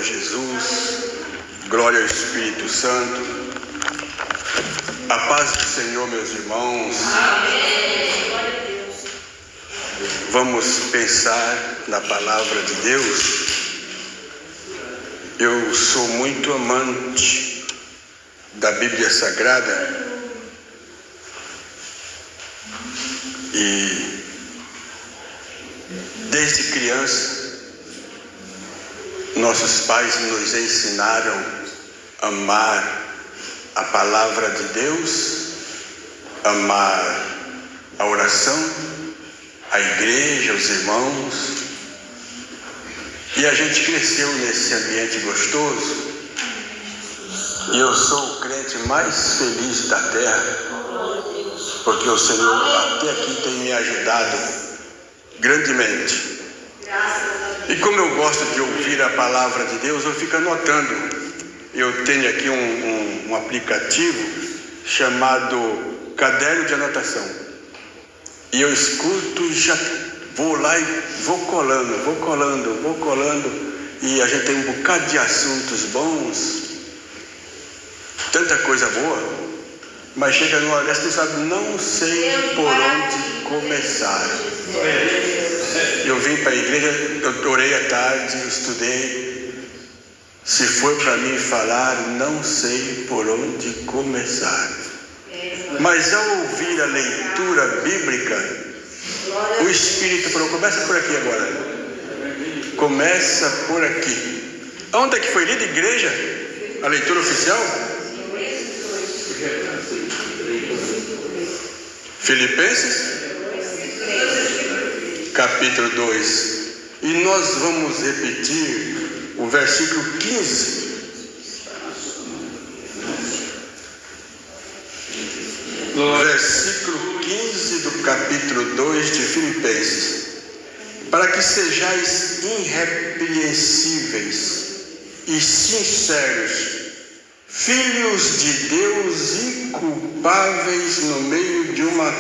Jesus, glória ao Espírito Santo. A paz do Senhor, meus irmãos. Amém. Glória a Deus. Vamos pensar na palavra de Deus. Eu sou muito amante da Bíblia Sagrada e desde criança nossos pais nos ensinaram a amar a palavra de Deus, amar a oração, a igreja, os irmãos. E a gente cresceu nesse ambiente gostoso. E eu sou o crente mais feliz da terra, porque o Senhor até aqui tem me ajudado grandemente. E como eu gosto de ouvir a palavra de Deus, eu fico anotando. Eu tenho aqui um aplicativo chamado Caderno de Anotação. E eu escuto e já vou lá e vou colando. E a gente tem um bocado de assuntos bons, tanta coisa boa, mas chega numa hora dessa e sabe, não sei por onde começar. Eu vim para a igreja, eu orei à tarde, eu estudei. Se for para mim falar, não sei por onde começar. Mas ao ouvir a leitura bíblica, o Espírito falou, começa por aqui agora. Começa por aqui. Onde é que foi lida, igreja? A leitura oficial? Filipenses? Capítulo 2. E nós vamos repetir o versículo 15. Versículo 15 do capítulo 2 de Filipenses. Para que sejais irrepreensíveis e sinceros, filhos de Deus inculpáveis no meio de uma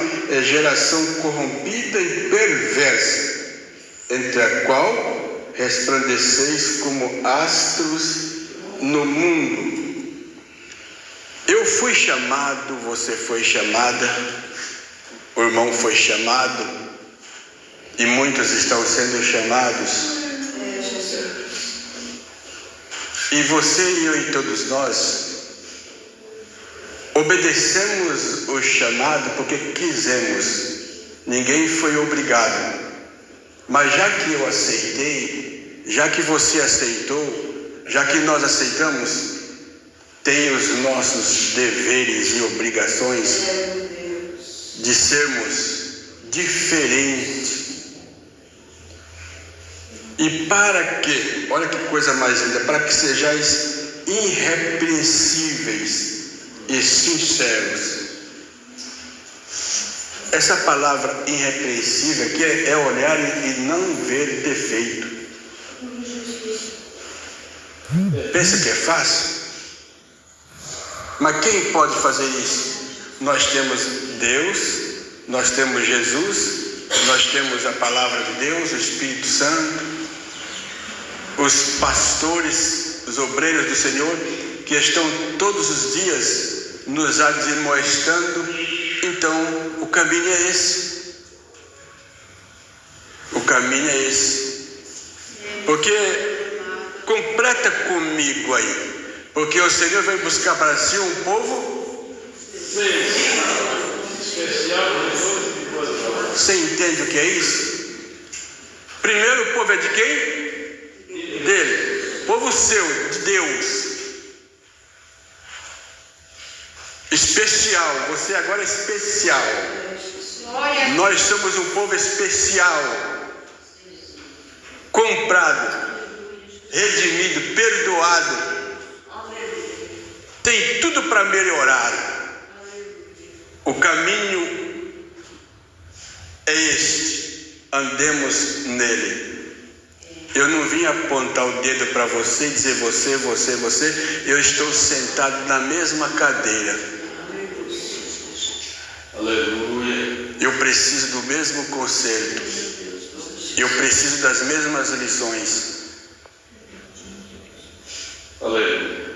geração corrompida e perversa, entre a qual resplandeceis como astros no mundo. Eu fui chamado, você foi chamada, o irmão foi chamado, e muitos estão sendo chamados. E você e eu e todos nós obedecemos o chamado porque quisemos. Ninguém foi obrigado. Mas já que eu aceitei, já que você aceitou, já que nós aceitamos, tem os nossos deveres e obrigações de sermos diferentes. E para que, olha que coisa mais linda, para que sejais irrepreensíveis e sinceros. Essa palavra irrepreensível aqui é olhar e não ver defeito. Pensa que é fácil? Mas quem pode fazer isso? Nós temos Deus, nós temos Jesus, nós temos a palavra de Deus, o Espírito Santo, os pastores, os obreiros do Senhor, que estão todos os dias nos admoestando. Então, o caminho é esse. O caminho é esse. Porque, completa comigo aí. Porque o Senhor vai buscar para si um povo especial. Você entende o que é isso? Primeiro, o povo é de quem? Dele. Povo seu, de Deus. Especial. Você agora é especial. Nós somos um povo especial. Comprado. Redimido. Perdoado. Tem tudo para melhorar. O caminho é este. Andemos nele. Eu não vim apontar o dedo para você e dizer você. Eu estou sentado na mesma cadeira. Aleluia. Eu preciso do mesmo conselho. Eu preciso das mesmas lições. Aleluia.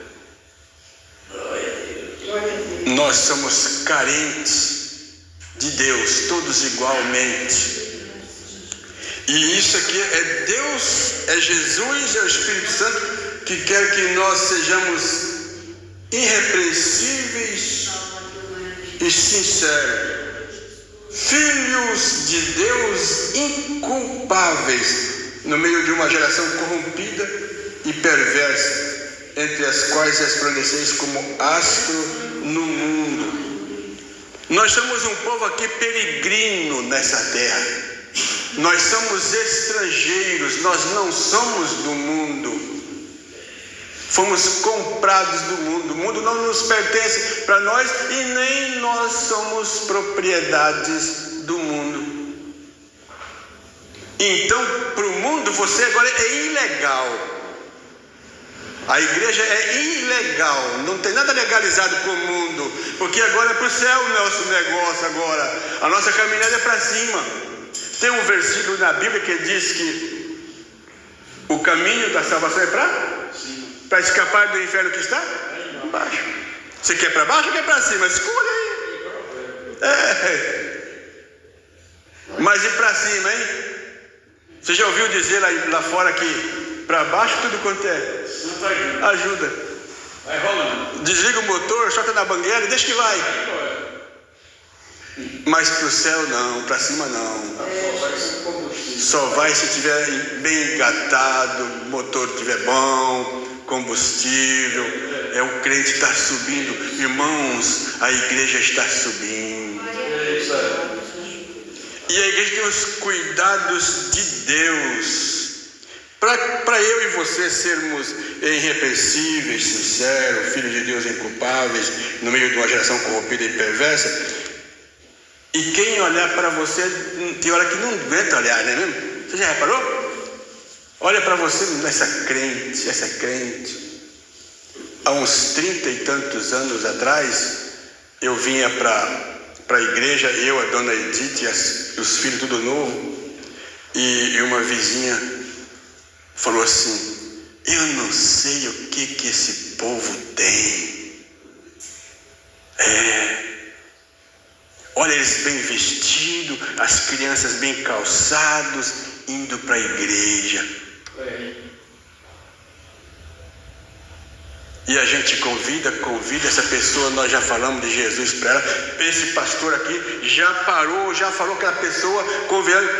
Nós somos carentes de Deus, todos igualmente. E isso aqui é Deus, é Jesus, é o Espírito Santo que quer que nós sejamos irrepreensíveis e sinceros, filhos de Deus inculpáveis no meio de uma geração corrompida e perversa, entre as quais resplandeceis como astro no mundo. Nós somos um povo aqui peregrino nessa terra. Nós somos estrangeiros, nós não somos do mundo. Fomos comprados do mundo. O mundo não nos pertence para nós e nem nós somos propriedades do mundo. Então, para o mundo, você agora é ilegal. A igreja é ilegal, não tem nada legalizado com o mundo, porque agora é para o céu o nosso negócio agora. A nossa caminhada é para cima. Tem um versículo na Bíblia que diz que o caminho da salvação é para escapar do inferno que está embaixo. Você quer para baixo ou quer para cima? Escolha aí. Mas e para cima, hein? Você já ouviu dizer lá fora que para baixo tudo quanto é ajuda. Vai rolando. Desliga o motor, solta na bangueira e deixa que vai. Mas para o céu não, para cima não. Só vai se estiver bem engatado, o motor estiver bom, combustível. É o crente está subindo. Irmãos, a igreja está subindo. E a igreja tem os cuidados de Deus. Para eu e você sermos irrepreensíveis, sinceros, filhos de Deus inculpáveis, no meio de uma geração corrompida e perversa. E quem olhar para você, tem hora que não aguenta olhar, não é mesmo? Você já reparou? Olha para você, essa crente. Há uns 30 e tantos anos atrás, eu vinha para a igreja, eu, a dona Edith e os filhos tudo novo, e uma vizinha falou assim: eu não sei o que esse povo tem. Olha eles bem vestidos, as crianças bem calçados, indo para a igreja. E a gente convida essa pessoa, nós já falamos de Jesus para ela. Esse pastor aqui já parou, já falou que a pessoa convidando,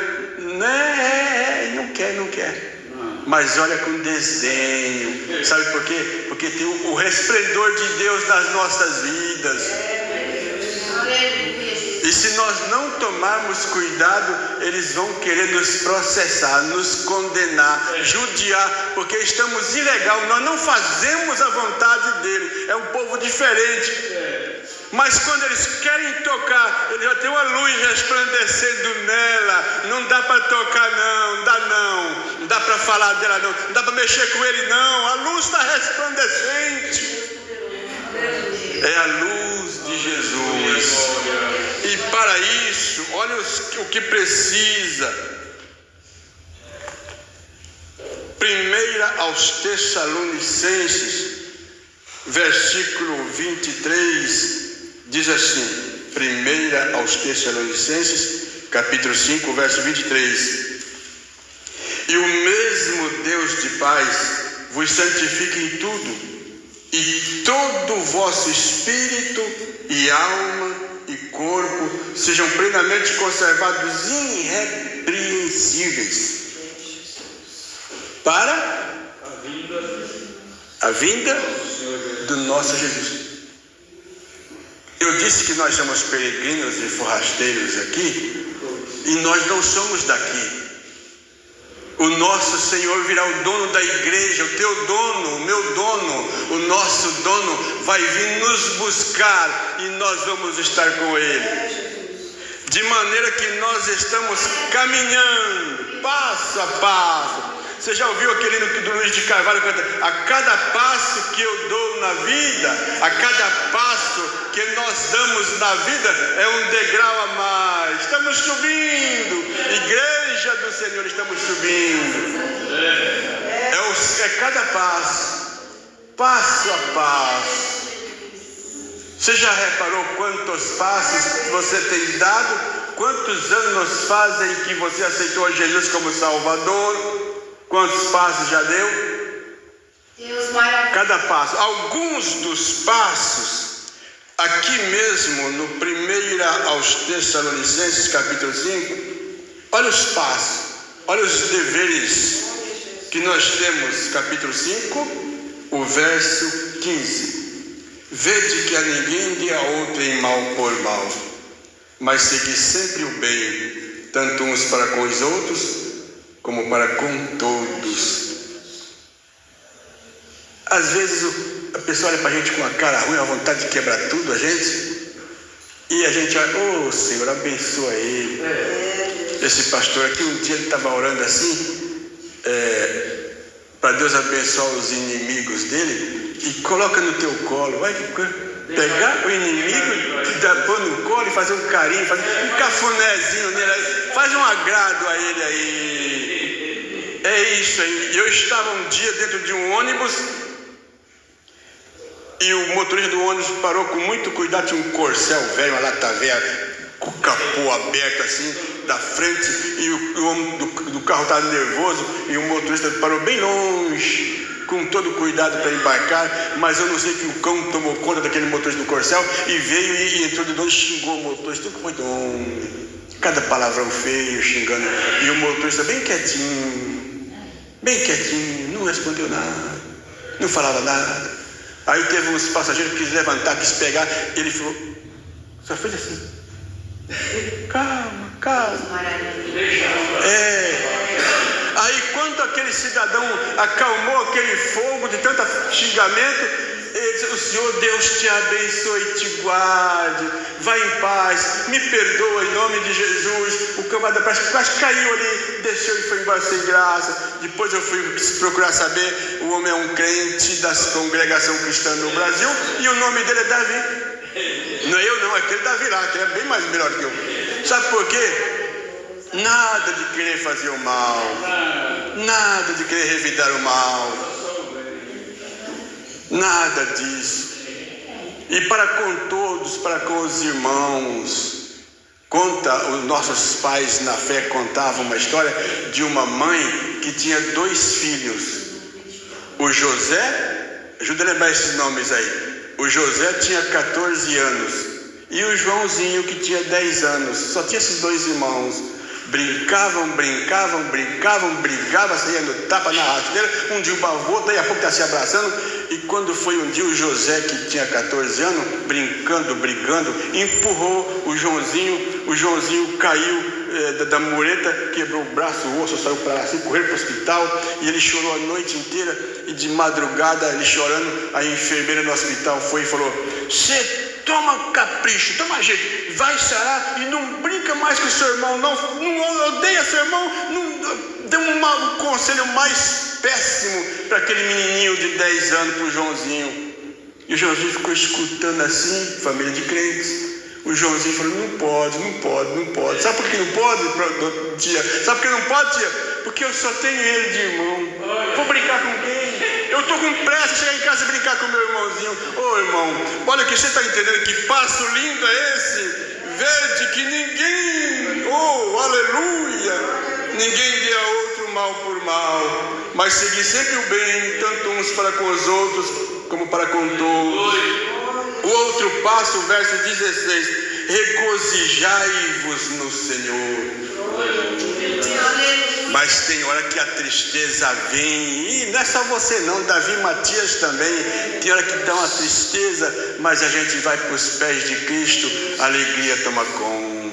não quer. Mas olha com desdenho. Sabe por quê? Porque tem o resplendor de Deus nas nossas vidas. E se nós não tomarmos cuidado, eles vão querer nos processar, nos condenar, judiar, porque estamos ilegal, nós não fazemos a vontade dele. É um povo diferente. Mas quando eles querem tocar, ele já tem uma luz resplandecendo nela. Não dá para tocar não dá para falar dela não dá para mexer com ele não. A luz está resplandecente. É a luz de Jesus. E para isso, olha o que precisa. 1 aos Tessalonicenses, versículo 23, diz assim. 1 aos Tessalonicenses, capítulo 5, verso 23. E o mesmo Deus de paz vos santifique em tudo, e todo o vosso espírito e alma e corpo sejam plenamente conservados irrepreensíveis para a vinda do nosso Jesus. Eu disse que nós somos peregrinos e forrasteiros aqui, e nós não somos daqui. O nosso Senhor virá o dono da igreja, o teu dono, o meu dono, o nosso dono vai vir nos buscar e nós vamos estar com Ele. De maneira que nós estamos caminhando passo a passo. Você já ouviu aquele hino do Luiz de Carvalho canta: a cada passo que eu dou na vida, a cada passo que nós damos na vida é um degrau a mais. Estamos subindo, igreja do Senhor, estamos subindo. É cada passo. passo a passo. Você já reparou quantos passos você tem dado? Quantos anos fazem que você aceitou Jesus como Salvador? Quantos passos já deu? Deus maravilhoso. Cada passo. Alguns dos passos, aqui mesmo no 1 aos Tessalonicenses, capítulo 5, olha os passos, olha os deveres que nós temos, capítulo 5, o verso 15. Vede que a ninguém dê a outrem mal por mal, mas segui sempre o bem, tanto uns para com os outros, como para com todos. Às vezes a pessoa olha para a gente com a cara ruim, a vontade de quebrar tudo a gente, e a gente olha, oh Senhor, abençoa ele. Esse pastor aqui, um dia ele estava orando assim, para Deus abençoar os inimigos dele, e coloca no teu colo. Vai pegar o inimigo, te pôr no colo e fazer um carinho, fazer um cafunézinho nele, faz um agrado a ele aí. É isso aí. Eu estava um dia dentro de um ônibus e o motorista do ônibus parou com muito cuidado. Tinha um corcel velho, uma lata velha, com o capô aberto assim da frente, e o homem do carro estava nervoso, e o motorista parou bem longe, com todo cuidado para embarcar, mas eu não sei que o cão tomou conta daquele motorista do corcel e veio e entrou de novo e xingou o motorista. Tudo foi cada palavrão feio, xingando, e o motorista bem quietinho, não respondeu nada, não falava nada. Aí teve uns passageiros que quis levantar, quis pegar, ele falou, só fez assim, calma. Aí quando aquele cidadão acalmou aquele fogo de tanto xingamento, ele disse, o Senhor Deus te abençoe e te guarde, vai em paz, me perdoa em nome de Jesus. O camarada quase caiu ali, desceu e foi embora sem graça. Depois eu fui procurar saber, o homem é um crente da congregação cristã no Brasil, e o nome dele é Davi. Não é eu não, é aquele Davi lá, que é bem mais melhor que eu. Sabe por quê? Nada de querer fazer o mal, nada de querer revidar o mal, nada disso. E para com todos, para com os irmãos, os nossos pais na fé contavam uma história de uma mãe que tinha 2 filhos. O José, ajuda a lembrar esses nomes aí. O José tinha 14 anos e o Joãozinho, que tinha 10 anos. Só tinha esses 2 irmãos. Brigavam, saía no tapa na rasteira, um dia o bavô, daí a pouco está se abraçando. E quando foi um dia, o José, que tinha 14 anos, brigando, empurrou o Joãozinho caiu da mureta, quebrou o braço, o osso, saiu para lá, assim, correu para o hospital, e ele chorou a noite inteira, e de madrugada, ele chorando, a enfermeira no hospital foi e falou, você toma capricho, toma jeito, vai sarar e não brinca mais com o seu irmão, não odeia seu irmão, não dê um conselho mais péssimo para aquele menininho de 10 anos, para o Joãozinho. E o Joãozinho ficou escutando assim, família de crentes. O Joãozinho falou, não pode. Sabe por que não pode, tia? Sabe por que não pode, tia? Porque eu só tenho ele de irmão. Vou brincar com quem? Eu estou com pressa de chegar em casa e brincar com meu irmãozinho. Ô irmão, olha que você está entendendo que passo lindo é esse? Vede que ninguém, aleluia, ninguém dê a outro mal por mal, mas seguir sempre o bem, tanto uns para com os outros, como para com todos. O outro passo, o verso 16, regozijai-vos no Senhor. Mas tem hora que a tristeza vem, e não é só você não, Davi e Matias também, tem hora que dá uma tristeza, mas a gente vai para os pés de Cristo, a alegria toma conta.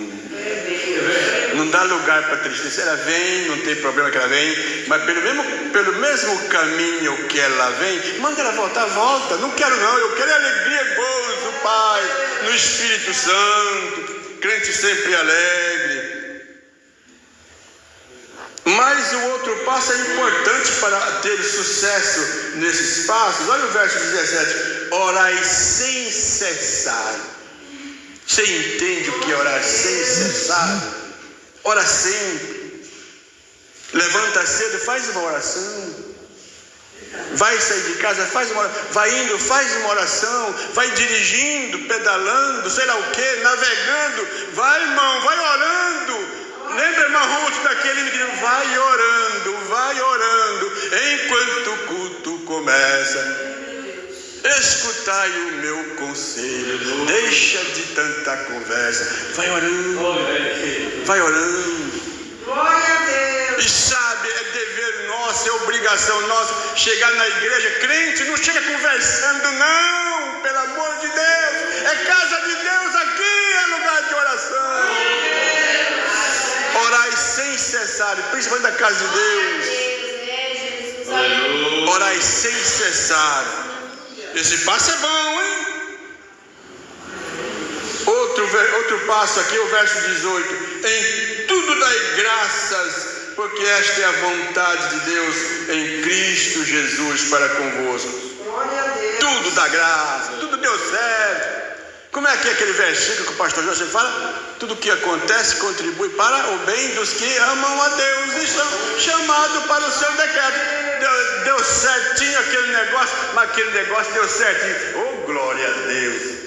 Não dá lugar para tristeza, ela vem, não tem problema que ela vem, mas pelo mesmo caminho que ela vem, manda ela voltar, volta, não quero não, eu quero alegria, gozo, paz, no Espírito Santo, crente sempre alegre. Mas o outro passo é importante para ter sucesso nesses passos. Olha o verso 17, orai sem cessar. Você entende o que é orar sem cessar? Ora sempre. Levanta cedo, faz uma oração. vai sair de casa, vai indo, faz uma oração, vai dirigindo, pedalando, sei lá o que, navegando, vai, irmão, vai orando. Lembra, irmão Ruth, daquele que vai orando, enquanto o culto começa. Escutai o meu conselho, deixa de tanta conversa, vai orando, vai orando. Glória a Deus. E sabe, é dever nosso, é obrigação nossa chegar na igreja. Crente não chega conversando, não, pelo amor de Deus. É casa de Deus aqui, é lugar de oração. Orai sem cessar, principalmente da casa de Deus. Orai sem cessar. Esse passo é bom, hein? Outro passo aqui, o verso 18. Em tudo dai graças, porque esta é a vontade de Deus em Cristo Jesus para convosco. Glória a Deus. Tudo dá graça, tudo deu certo. Como é que é aquele versículo que o pastor José fala? Tudo que acontece contribui para o bem dos que amam a Deus e estão chamados para o seu decreto. Deu certinho aquele negócio, mas aquele negócio deu certinho. Oh, glória a Deus.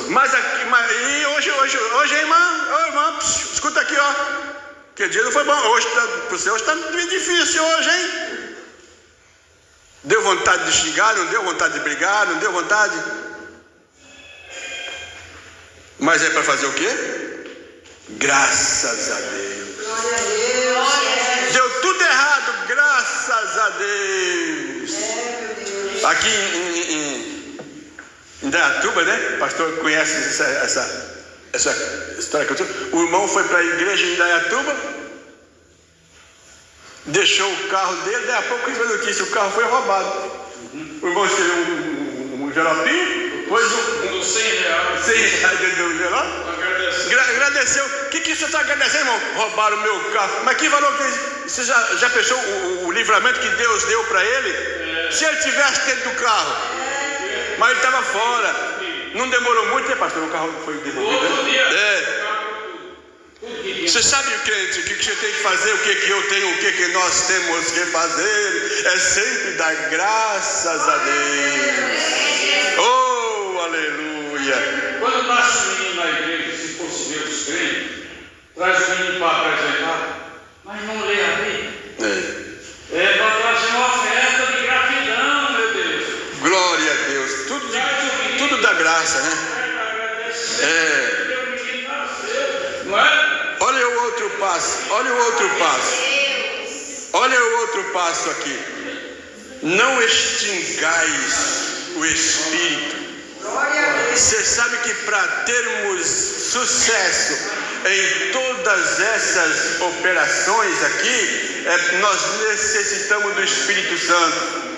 Mas aqui, e hoje, irmã, escuta aqui, ó. Que dia não foi bom. Hoje está muito difícil hoje, hein? Deu vontade de xingar, não deu vontade de brigar, não deu vontade. Mas é para fazer o quê? Graças a Deus. Glória a Deus. Deu tudo errado, graças a Deus. Aqui em Indaiatuba, né? O pastor conhece essa história que eu tenho. O irmão foi para a igreja em Indaiatuba, deixou o carro dele, daí a pouco recebeu a notícia, o carro foi roubado. O irmão escreveu um envelopinho, pôs uns 100 reais. 100 reais dentro do envelope. Agradeceu. O que você está agradecendo, irmão? Roubaram o meu carro. Mas que valor que você já pensou o livramento que Deus deu para ele? Se ele tivesse dentro do carro, mas ele estava fora. Não demorou muito, né, pastor? O carro foi devolvido. Você sabe, crente, o que você tem que fazer, o que eu tenho, o que nós temos que fazer? É sempre dar graças a Deus. Oh, aleluia. Quando nasce um menino na igreja, se fosse Deus crente, traz o menino para apresentar, mas não lê a Bíblia. É para trazer uma oferta de gratidão, meu Deus. Glória a Deus. Tudo dá graça, né? Não é? Olha o outro passo. Olha o outro passo aqui. Não extingais o Espírito. Você sabe que para termos sucesso em todas essas operações aqui, nós necessitamos do Espírito Santo.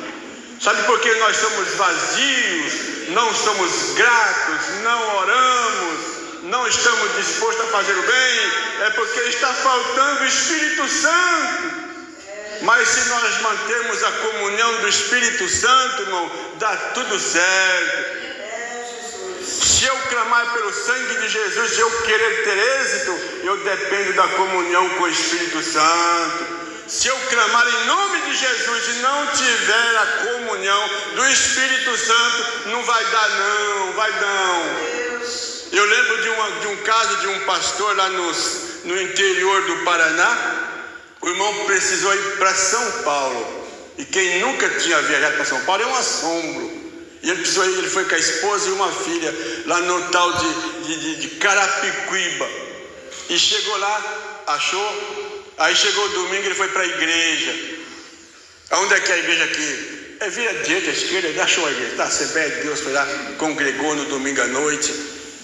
Sabe por que nós somos vazios, não somos gratos, não oramos, não estamos dispostos a fazer o bem? É porque está faltando o Espírito Santo. Mas se nós mantermos a comunhão do Espírito Santo, irmão, dá tudo certo. Se eu clamar pelo sangue de Jesus, se eu querer ter êxito, eu dependo da comunhão com o Espírito Santo. Se eu clamar em nome de Jesus e não tiver a comunhão do Espírito Santo, não vai dar não, vai não. Eu lembro de um caso de um pastor lá no interior do Paraná. O irmão precisou ir para São Paulo. E quem nunca tinha viajado para São Paulo é um assombro. E ele precisou ir, ele foi com a esposa e uma filha lá no tal de Carapicuíba. E chegou lá, achou. Aí chegou o domingo, ele foi para a igreja. Onde é que é a igreja aqui? Vira à direita, à esquerda, achou a igreja. Da Assembleia de Deus, foi lá, congregou no domingo à noite.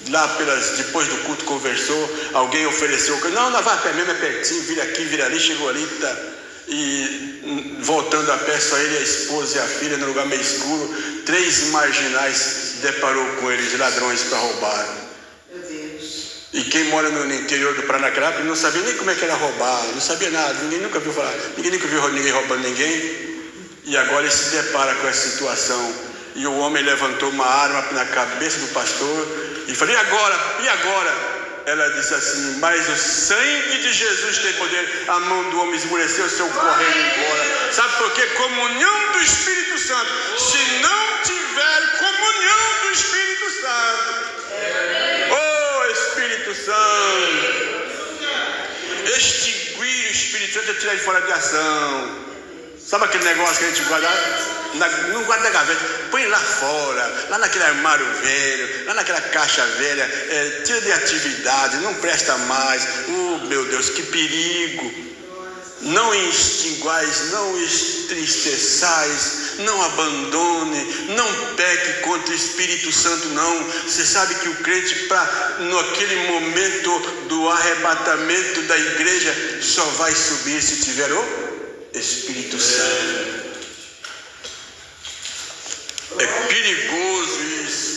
Lá depois do culto conversou. Alguém ofereceu. Não, vai a pé mesmo, é pertinho, vira aqui, vira ali. Chegou ali, tá. E voltando a pé, só ele, a esposa e a filha, no lugar meio escuro. 3 marginais se deparou com eles, ladrões, para roubar. Meu Deus. E quem mora no interior do Paraná não sabia nem como é que era roubar, não sabia nada, ninguém nunca viu falar, ninguém nunca viu ninguém roubando ninguém. E agora ele se depara com essa situação. E o homem levantou uma arma na cabeça do pastor e falou: e agora? ela disse assim: mas o sangue de Jesus tem poder. A mão do homem esmoreceu, seu correndo embora. Sabe por quê? Comunhão do Espírito Santo. Se não tiver comunhão do Espírito Santo, oh Espírito Santo, extinguir o Espírito Santo é tirar ele fora de ação. Sabe aquele negócio que a gente guarda? Não guarda na gaveta, põe lá fora, lá naquele armário velho, lá naquela caixa velha, tira de atividade, não presta mais. Oh meu Deus, que perigo! Não extinguais, não entristeçais, não abandone, não peque contra o Espírito Santo, não. Você sabe que o crente, naquele momento do arrebatamento da igreja, só vai subir se tiver o Espírito Santo. É perigoso isso.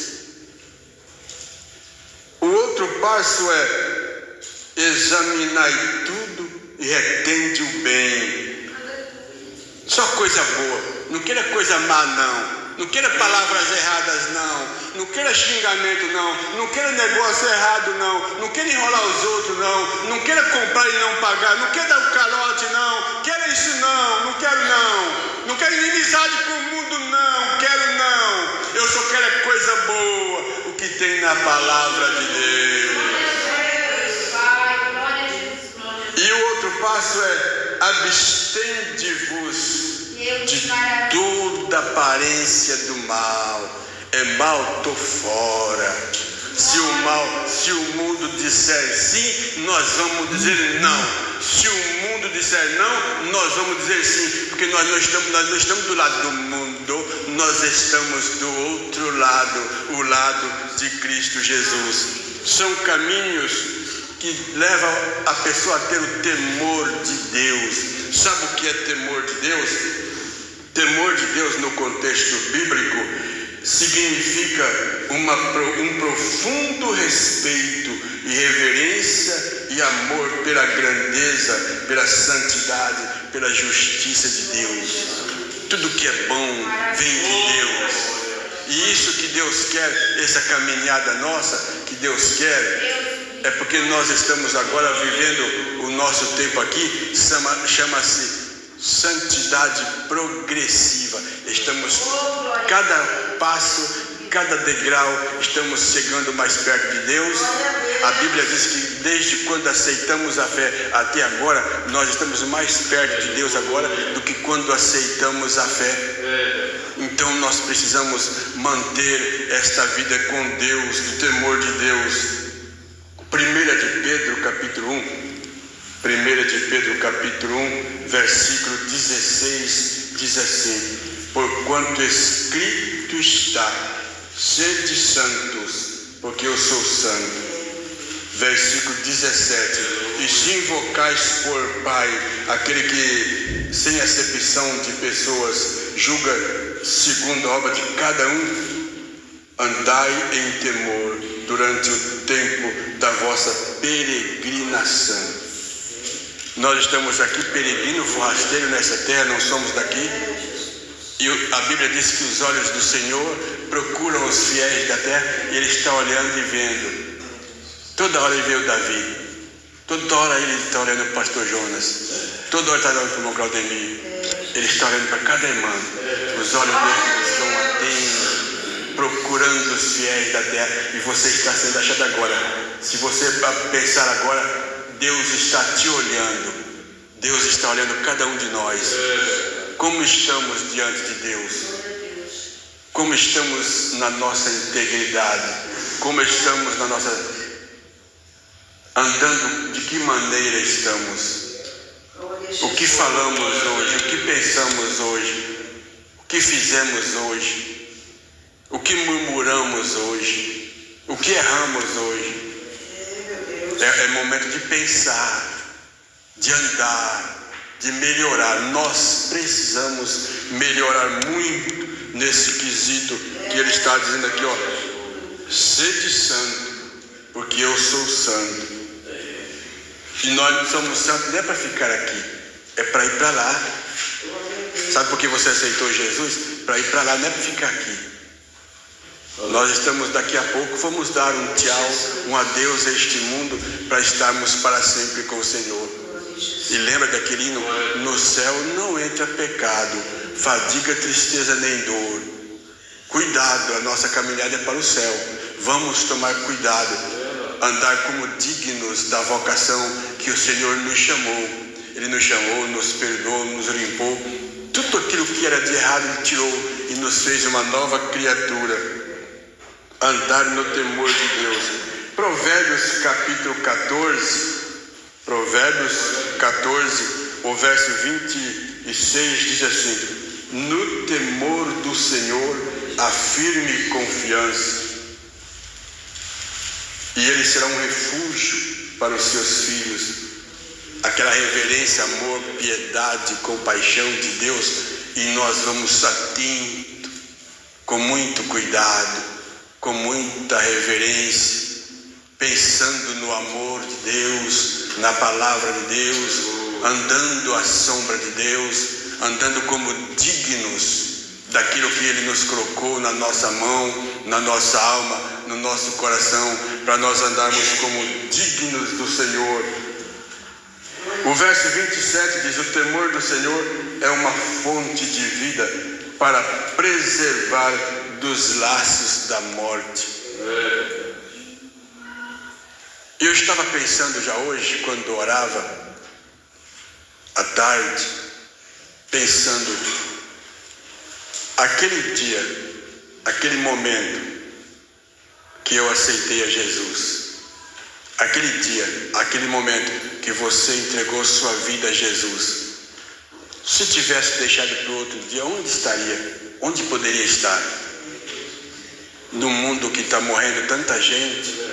O outro passo é: examinai tudo e retende o bem. Só coisa boa. Não queira coisa má, não. Não queira palavras erradas, não. Não queira xingamento, não. Não queira negócio errado, não. Não queira enrolar os outros, não. Não queira comprar e não pagar. Não queira dar o calote, não. Quero isso, não. Não quero, não. Não quero inimizade com o mundo, não. Quero, não. Eu só quero coisa boa. O que tem na palavra de Deus. E o outro passo é: abstende-vos de toda aparência do mal. É mal, estou fora. Se o mundo disser sim, nós vamos dizer não. Se o mundo disser não, nós vamos dizer sim. Porque nós não estamos do lado do mundo, nós estamos do outro lado, o lado de Cristo Jesus. São caminhos que levam a pessoa a ter o temor de Deus. Sabe o que é temor de Deus? Temor de Deus no contexto bíblico significa um profundo respeito e reverência e amor pela grandeza, pela santidade, pela justiça de Deus. Tudo que é bom vem de Deus. E isso que Deus quer, essa caminhada nossa que Deus quer, é porque nós estamos agora vivendo o nosso tempo aqui, chama-se santidade progressiva. Estamos, cada passo, cada degrau, estamos chegando mais perto de Deus. A Bíblia diz que desde quando aceitamos a fé até agora, nós estamos mais perto de Deus agora do que quando aceitamos a fé. Então nós precisamos manter esta vida com Deus, do temor de Deus. 1 de Pedro capítulo 1, 1 de Pedro capítulo 1, versículo 16, diz assim: porquanto escrito está, sede santos, porque eu sou santo. Versículo 17: e se invocais por Pai, aquele que sem acepção de pessoas julga segundo a obra de cada um, andai em temor durante o tempo da vossa peregrinação. Nós estamos aqui peregrino, forrasteiro nessa terra, não somos daqui. E a Bíblia diz que os olhos do Senhor procuram os fiéis da terra, e Ele está olhando e vendo. Toda hora Ele vê o Davi, toda hora Ele está olhando para o pastor Jonas, toda hora está olhando para o irmão Claudemir. Ele está olhando para cada irmão. Os olhos dele estão atentos, procurando os fiéis da terra, e você está sendo achado agora. Se você pensar agora, Deus está te olhando. Deus está olhando cada um de nós. Como estamos diante de Deus? Como estamos na nossa integridade? Como estamos na nossa... andando, de que maneira estamos? O que falamos hoje? O que pensamos hoje? O que fizemos hoje? O que murmuramos hoje? O que erramos hoje? É momento de pensar, de andar, de melhorar. Nós precisamos melhorar muito nesse quesito que ele está dizendo aqui, ó. Sede santo, porque eu sou santo. E nós somos santos não é para ficar aqui, é para ir para lá. Sabe por que você aceitou Jesus? Para ir para lá, não é para ficar aqui. Nós estamos daqui a pouco, vamos dar um tchau, um adeus a este mundo para estarmos para sempre com o Senhor. E lembra daquele hino: no céu não entra pecado, fadiga, tristeza nem dor. Cuidado, a nossa caminhada é para o céu. Vamos tomar cuidado, andar como dignos da vocação que o Senhor nos chamou. Ele nos chamou, nos perdoou, nos limpou. Tudo aquilo que era de errado Ele tirou e nos fez uma nova criatura. Andar no temor de Deus. Provérbios capítulo 14. Provérbios 14, o verso 26 diz assim: no temor do Senhor há firme confiança, e Ele será um refúgio para os seus filhos. Aquela reverência, amor, piedade, compaixão de Deus, e nós vamos atento, com muito cuidado, com muita reverência, pensando no amor de Deus, na palavra de Deus, andando à sombra de Deus, andando como dignos daquilo que Ele nos colocou na nossa mão, na nossa alma, no nosso coração, para nós andarmos como dignos do Senhor. O verso 27 diz: o temor do Senhor é uma fonte de vida para preservar dos laços da morte. Eu estava pensando já hoje, quando orava à tarde, pensando, aquele dia, aquele momento que eu aceitei a Jesus, aquele dia, aquele momento que você entregou sua vida a Jesus, se tivesse deixado para o outro dia, onde estaria? Onde poderia estar? No mundo que está morrendo tanta gente,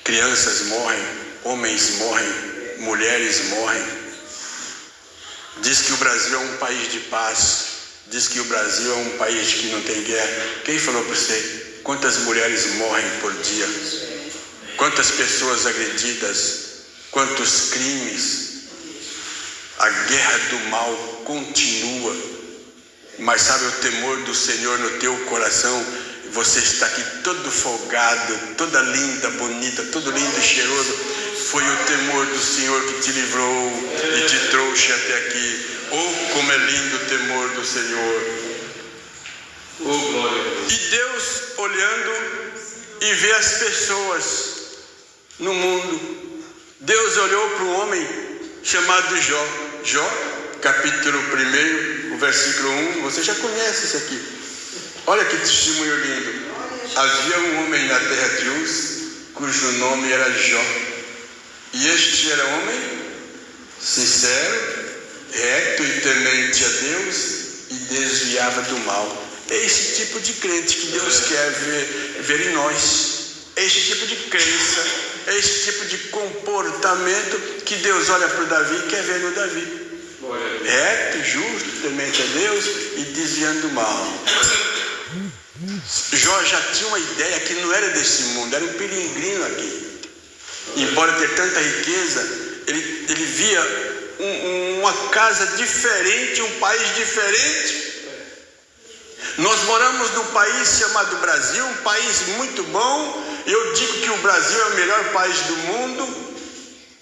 crianças morrem, homens morrem, mulheres morrem. Diz que o Brasil é um país de paz, diz que o Brasil é um país que não tem guerra. Quem falou para você? Quantas mulheres morrem por dia? Quantas pessoas agredidas? Quantos crimes? A guerra do mal continua. Mas sabe, o temor do Senhor no teu coração, você está aqui todo folgado, toda linda, bonita, todo lindo e cheiroso. Foi o temor do Senhor que te livrou e te trouxe até aqui. Oh, como é lindo o temor do Senhor. Oh, glória. E Deus olhando e vê as pessoas no mundo. Deus olhou para um homem chamado Jó. Jó, capítulo 1, o versículo 1, você já conhece isso aqui. Olha que testemunho lindo. Havia um homem na terra de Uz, cujo nome era Jó. E este era homem sincero, reto e temente a Deus, e desviava do mal. É esse tipo de crente que Deus quer ver em nós. É esse tipo de crença, é esse tipo de comportamento que Deus olha para o Davi e quer ver no Davi. Reto, justo, temente a Deus e desviando do mal. Jó já tinha uma ideia que não era desse mundo, era um peregrino aqui. Embora ter tanta riqueza, ele via uma casa diferente, um país diferente. Nós moramos num país chamado Brasil, um país muito bom. Eu digo que o Brasil é o melhor país do mundo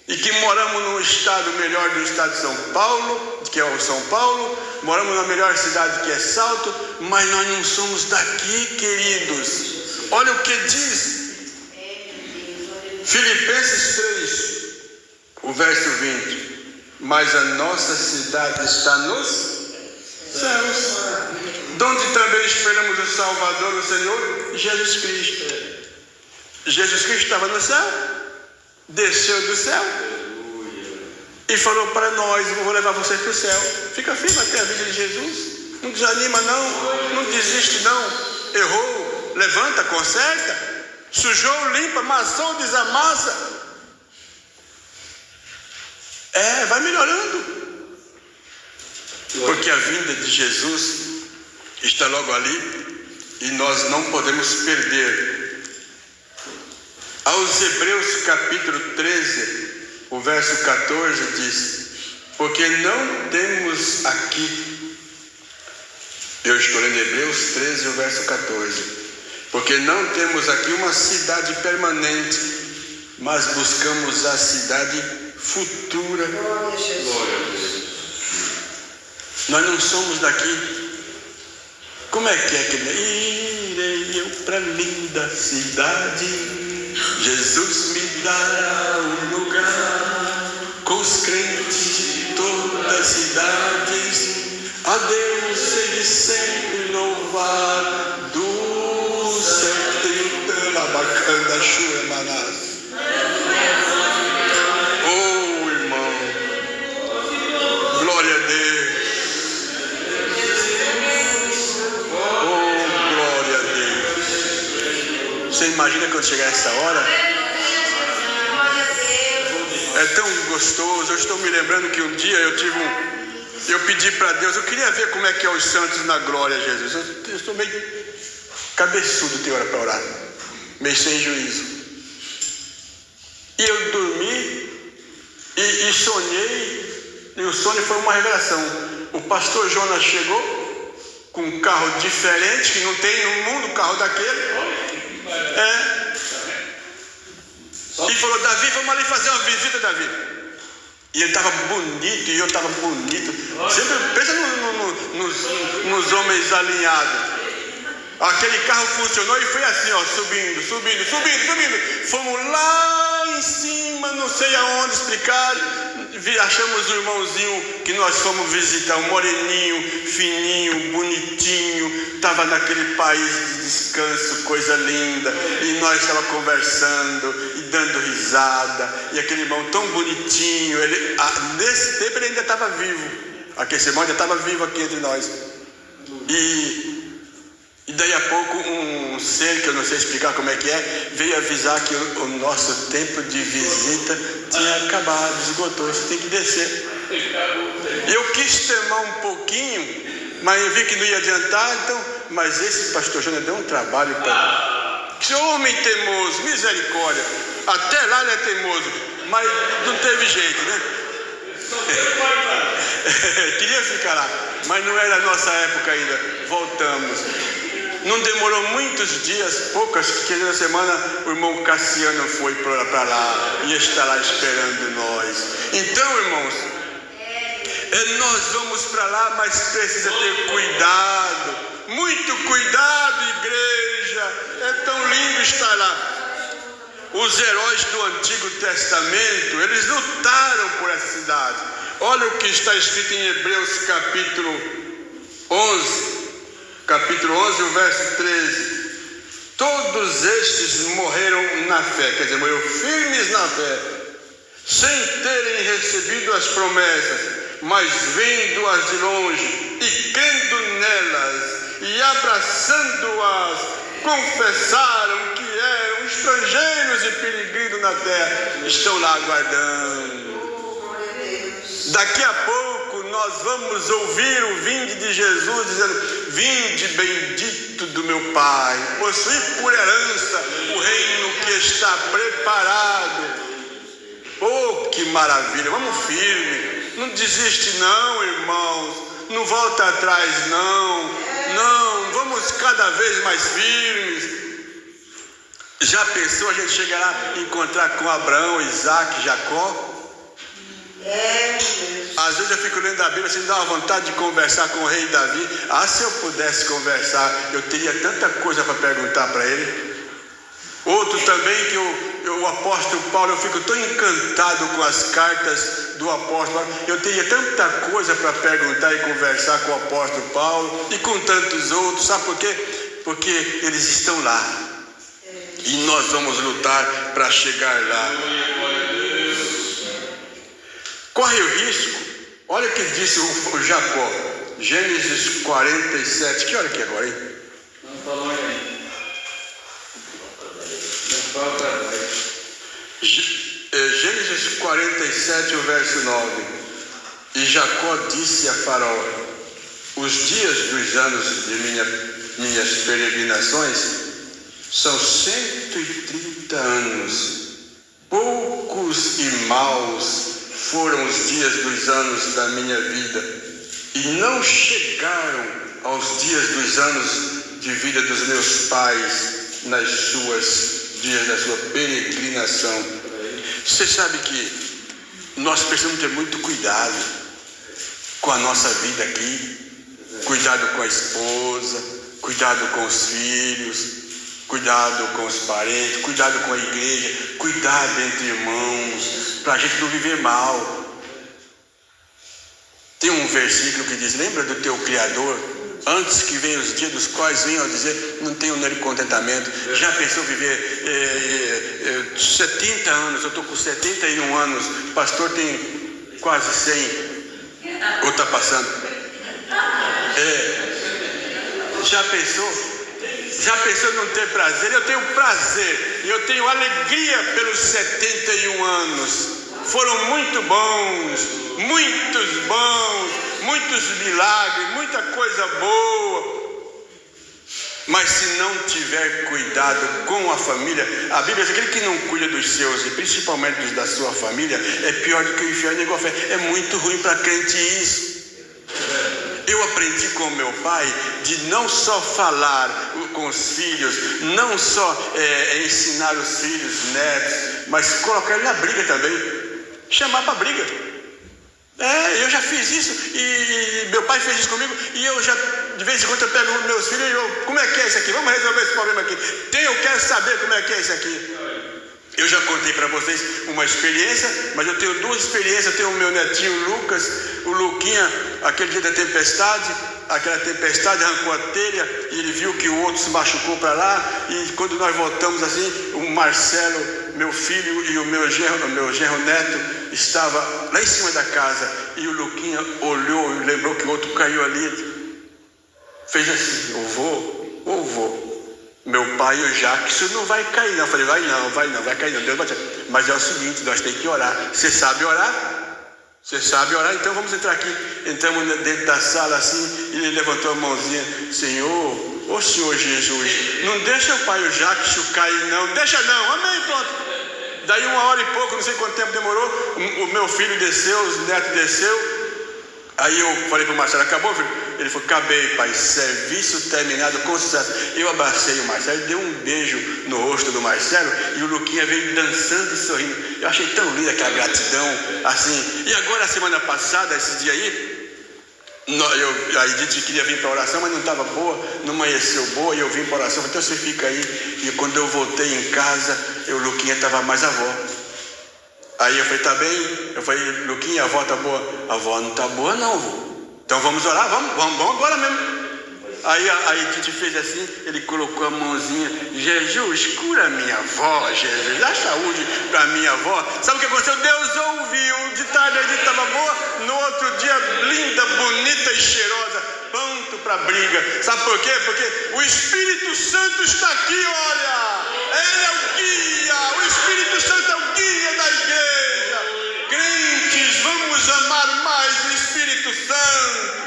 e que moramos num estado melhor do estado de São Paulo, que é o São Paulo. Moramos na melhor cidade, que é Salto, mas nós não somos daqui, queridos. Olha o que diz Filipenses 3, o verso 20. Mas a nossa cidade está nos céus, donde também esperamos o Salvador, o Senhor Jesus Cristo. Jesus Cristo estava no céu, desceu do céu e falou para nós: eu vou levar você para o céu. Fica firme até a vida de Jesus, não desanima não, não desiste não. Errou, levanta, conserta, sujou, limpa, amassou, desamassa. Vai melhorando, porque a vinda de Jesus está logo ali e nós não podemos perder. Aos Hebreus capítulo 13, o verso 14 diz: porque não temos aqui, eu estou lendo Hebreus 13, o verso 14, Porque não temos aqui uma cidade permanente, mas buscamos a cidade futura. Glória a Jesus. Nós não somos daqui. Como é que irei eu para a linda cidade? Jesus me dará um lugar com os crentes de todas as cidades. A Deus ele sempre louvar do céu da bacana chuva manás. Oh, irmão, glória a Deus. Oh, glória a Deus. Você imagina quando chegar essa hora? É tão gostoso. Eu estou me lembrando que um dia eu pedi para Deus, eu queria ver como é que é os santos na glória, Jesus. Eu estou meio cabeçudo, tem hora para orar, meio sem juízo. E eu dormi e sonhei, e o sonho foi uma revelação. O pastor Jonas chegou com um carro diferente, que não tem no mundo um carro daquele. E falou: Davi, vamos ali fazer uma visita, Davi. E ele estava bonito, e eu estava bonito. Sempre pensa nos homens alinhados. Aquele carro funcionou e foi assim, ó, subindo. Fomos lá em cima, não sei aonde explicar. Achamos um irmãozinho que nós fomos visitar, um moreninho, fininho, bonitinho. Estava naquele país de descanso, coisa linda. E nós estávamos conversando e dando risada. E aquele irmão tão bonitinho, nesse tempo ele ainda estava vivo. Aquele irmão ainda estava vivo aqui entre nós. E daí a pouco um ser, que eu não sei explicar como é que é, veio avisar que o nosso tempo de visita tinha acabado, esgotou, você tem que descer. Eu quis temar um pouquinho, mas eu vi que não ia adiantar, então, mas esse pastor Jonas deu um trabalho para mim. Que homem teimoso, misericórdia. Até lá ele é teimoso, mas não teve jeito, né? Queria ficar lá, mas não era a nossa época ainda. Voltamos. Não demorou muitos dias, poucas, que na semana o irmão Cassiano foi para lá e está lá esperando nós. Então, irmãos, nós vamos para lá, mas precisa ter cuidado, muito cuidado, igreja. É tão lindo estar lá. Os heróis do Antigo Testamento, eles lutaram por essa cidade. Olha o que está escrito em Hebreus capítulo 11. Capítulo 11, o verso 13. Todos estes morreram na fé, quer dizer, morreram firmes na fé, sem terem recebido as promessas, mas vendo-as de longe e crendo nelas e abraçando-as, confessaram que eram estrangeiros e peregrinos na terra. Estão lá aguardando. Daqui a pouco nós vamos ouvir o vinde de Jesus dizendo: vinde bendito do meu Pai, possuí por herança o reino que está preparado. Oh, que maravilha! Vamos firme, não desiste não, irmãos, não volta atrás não, vamos cada vez mais firmes. Já pensou a gente chegar lá e encontrar com Abraão, Isaac, Jacó? Às vezes eu fico lendo a Bíblia assim, dá uma vontade de conversar com o rei Davi. Se eu pudesse conversar, eu teria tanta coisa para perguntar para ele. Outro também que o apóstolo Paulo, eu fico tão encantado com as cartas do apóstolo Paulo. Eu teria tanta coisa para perguntar e conversar com o apóstolo Paulo e com tantos outros. Sabe por quê? Porque eles estão lá e nós vamos lutar para chegar lá. Corre o risco. Olha o que disse o Jacó, Gênesis 47. Que hora que é agora, hein? Não falou ainda. Gênesis 47, o verso 9. E Jacó disse a Faraó: os dias dos anos de minhas peregrinações são 130 anos. Poucos e maus foram os dias dos anos da minha vida, e não chegaram aos dias dos anos de vida dos meus pais. nas suas dias da sua peregrinação. Você sabe que nós precisamos ter muito cuidado com a nossa vida aqui, cuidado com a esposa, cuidado com os filhos, cuidado com os parentes, cuidado com a igreja, cuidado entre irmãos, para a gente não viver mal. Tem um versículo que diz: lembra do teu Criador, antes que venham os dias dos quais venham a dizer, não tenho nele contentamento. Já pensou viver 70 anos, eu estou com 71 anos, o pastor tem quase 100, ou está passando. Já pensou não ter prazer? Eu tenho prazer, e eu tenho alegria pelos 71 anos. Foram muito bons, muitos milagres, muita coisa boa. Mas se não tiver cuidado com a família, a Bíblia diz que aquele que não cuida dos seus, e principalmente dos da sua família, é pior do que o inferno. É muito ruim para crente isso. Eu aprendi com meu pai de não só falar com os filhos, não só ensinar os filhos, netos, mas colocar ele na briga também, chamar para briga. Eu já fiz isso, e meu pai fez isso comigo, e eu já, de vez em quando, eu pego meus filhos e como é que é isso aqui? Vamos resolver esse problema aqui. Eu quero saber como é que é isso aqui. Eu já contei para vocês uma experiência, mas eu tenho duas experiências. Eu tenho o meu netinho Lucas, o Luquinha, aquele dia da tempestade, aquela tempestade arrancou a telha, e ele viu que o outro se machucou para lá, e quando nós voltamos assim, o Marcelo, meu filho, e o meu genro neto estava lá em cima da casa, e o Luquinha olhou e lembrou que o outro caiu ali, fez assim: eu vou. Meu pai, o Jackson, não vai cair não. Eu falei: vai não, cair não, Deus vai tirar. Mas é o seguinte, nós temos que orar. Você sabe orar? Então vamos entrar aqui. Entramos dentro da sala assim, e ele levantou a mãozinha: Senhor, ô Senhor Jesus, não deixa o pai, o Jackson, cair não, deixa não, amém, pronto. Daí 1 hora e pouco, não sei quanto tempo demorou, o meu filho desceu, os netos desceu. Aí eu falei para o Marcelo: acabou, filho? Ele falou: acabei, pai, serviço terminado com sucesso. Eu abracei o Marcelo, dei um beijo no rosto do Marcelo, e o Luquinha veio dançando e sorrindo. Eu achei tão linda aquela gratidão, assim. E agora, a semana passada, esse dia aí, a Edith queria vir para a oração, mas não estava boa, não amanheceu boa, e eu vim para a oração. Então você fica aí. E quando eu voltei em casa, o Luquinha estava mais avó. Aí eu falei: tá bem? Eu falei: Luquinha, a avó tá boa? A avó não tá boa não, vô. Então vamos orar, vamos agora mesmo. Aí a Edith fez assim, ele colocou a mãozinha: Jesus, cura minha avó, Jesus, dá saúde para minha avó. Sabe o que aconteceu? Deus ouviu. De tarde a Edith estava boa, no outro dia linda, bonita e cheirosa, pronto para briga. Sabe por quê? Porque o Espírito Santo está aqui, olha. Ele é o guia, o Espírito Santo é o guia da igreja. Crentes, vamos amar mais o Espírito Santo.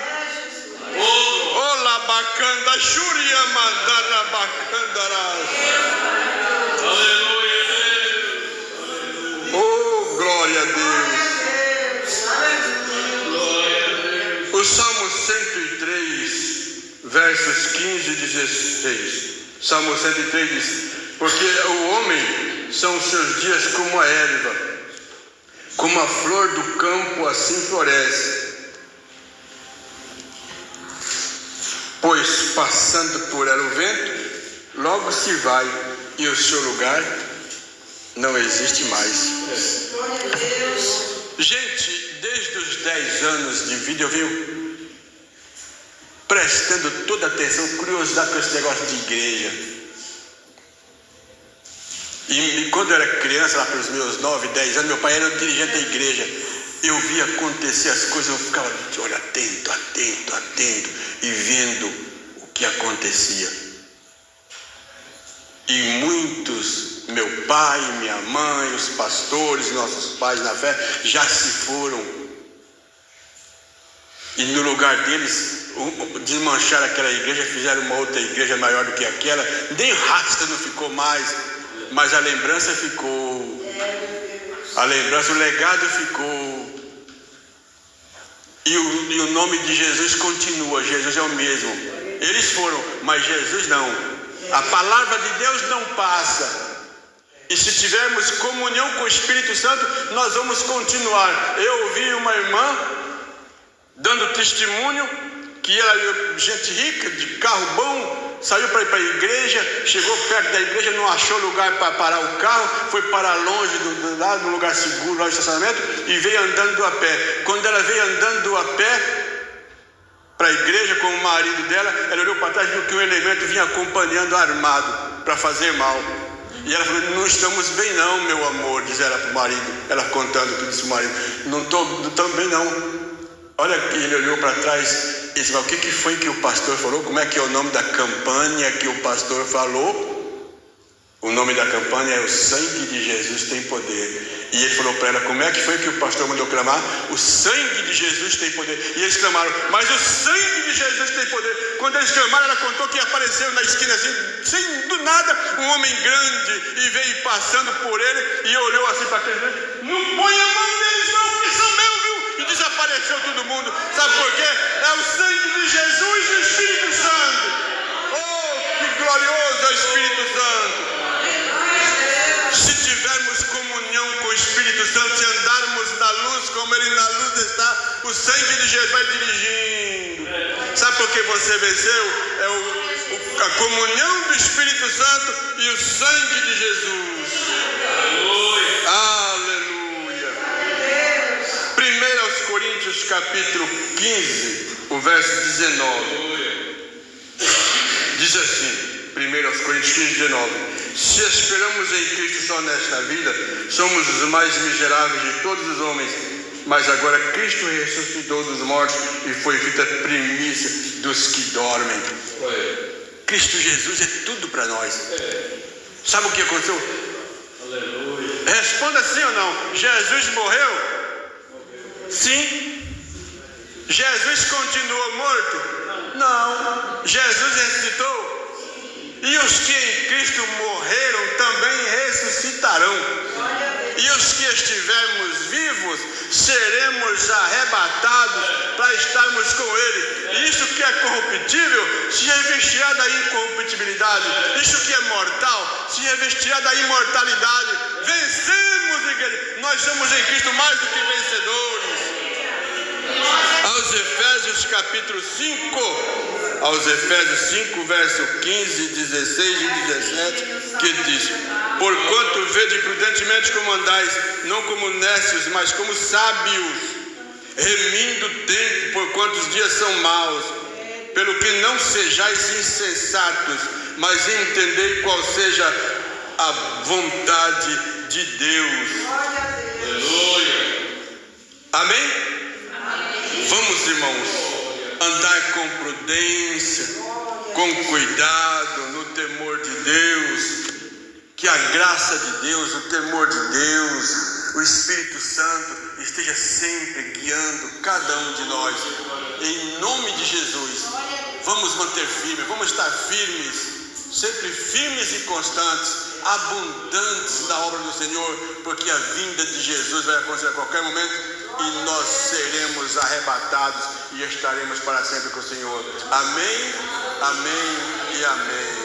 Olá, bacanda, Júria Mandara Bacandara. Aleluia. Oh, glória a Deus. O Salmo 103, versos 15 e 16. Salmo 103 diz: porque o homem são os seus dias como a erva, como a flor do campo, assim floresce. Pois passando por ela o vento, logo se vai, e o seu lugar não existe mais. Gente, desde os 10 anos de vida eu venho prestando toda atenção, curiosidade com esse negócio de igreja. E quando eu era criança, lá pelos meus 9, 10 anos, meu pai era o dirigente da igreja. Eu via acontecer as coisas, eu ficava de olho atento, e vendo o que acontecia. E muitos, meu pai, minha mãe, os pastores, nossos pais na fé, já se foram. E no lugar deles, desmancharam aquela igreja, fizeram uma outra igreja maior do que aquela. Nem rastro não ficou mais, mas a lembrança ficou. A lembrança, o legado ficou. E o nome de Jesus continua. Jesus é o mesmo. Eles foram, mas Jesus não. A palavra de Deus não passa. E se tivermos comunhão com o Espírito Santo, nós vamos continuar. Eu ouvi uma irmã dando testemunho que ela, gente rica, de carro bom, saiu para ir para a igreja, chegou perto da igreja, não achou lugar para parar o carro, foi parar longe, lá no lugar seguro, lá no estacionamento, e veio andando a pé. Quando ela veio andando a pé para a igreja com o marido dela, ela olhou para trás e viu que um elemento vinha acompanhando armado para fazer mal. E ela falou: não estamos bem não, meu amor, diz ela para o marido. Ela contando tudo isso para o marido: não estou bem não. Olha, ele olhou para trás e disse: mas o que foi que o pastor falou? Como é que é o nome da campanha que o pastor falou? O nome da campanha é O Sangue de Jesus Tem Poder. E ele falou para ela: como é que foi que o pastor mandou clamar? O sangue de Jesus tem poder. E eles clamaram: mas o sangue de Jesus tem poder. Quando eles clamaram, ela contou que apareceu na esquina assim, sem do nada, um homem grande, e veio passando por ele e olhou assim para aquele: não põe a mão neles não, porque são meus, viu? E desapareceu todo mundo. Sabe por quê? É o sangue de Jesus e o Espírito Santo. Oh, que glorioso é o Espírito Santo. Se tivermos comunhão com o Espírito Santo, se andarmos na luz como Ele na luz está, o sangue de Jesus vai dirigindo. Sabe por que você venceu? É a comunhão do Espírito Santo e o sangue de Jesus. Aleluia. 1 Coríntios capítulo 15, o verso 19. Diz assim, 1 Coríntios 15, 19: se esperamos em Cristo só nesta vida, somos os mais miseráveis de todos os homens, mas agora Cristo ressuscitou dos mortos e foi feita primícia dos que dormem. Cristo Jesus é tudo para nós. Sabe o que aconteceu? Aleluia. Responda sim ou não. Jesus morreu? Sim. Jesus continuou morto? Não. Jesus ressuscitou? E os que em Cristo morreram também ressuscitarão. E os que estivermos vivos seremos arrebatados para estarmos com Ele. Isto que é corruptível se revestirá da incorruptibilidade. Isto que é mortal se revestirá da imortalidade. Vencemos, igreja. Nós somos em Cristo mais do que vencedores. Aos Efésios capítulo 5, aos Efésios 5, verso 15, 16 e 17, que diz: porquanto vede prudentemente como andais, não como nécios, mas como sábios, remindo o tempo, porquanto os dias são maus, pelo que não sejais insensatos, mas entendei qual seja a vontade de Deus. Aleluia. Amém? Vamos, irmãos, andar com prudência, com cuidado, no temor de Deus. Que a graça de Deus, o temor de Deus, o Espírito Santo esteja sempre guiando cada um de nós. Em nome de Jesus, vamos manter firme, vamos estar firmes, sempre firmes e constantes, abundantes na obra do Senhor, porque a vinda de Jesus vai acontecer a qualquer momento e nós seremos arrebatados e estaremos para sempre com o Senhor. Amém, amém e amém.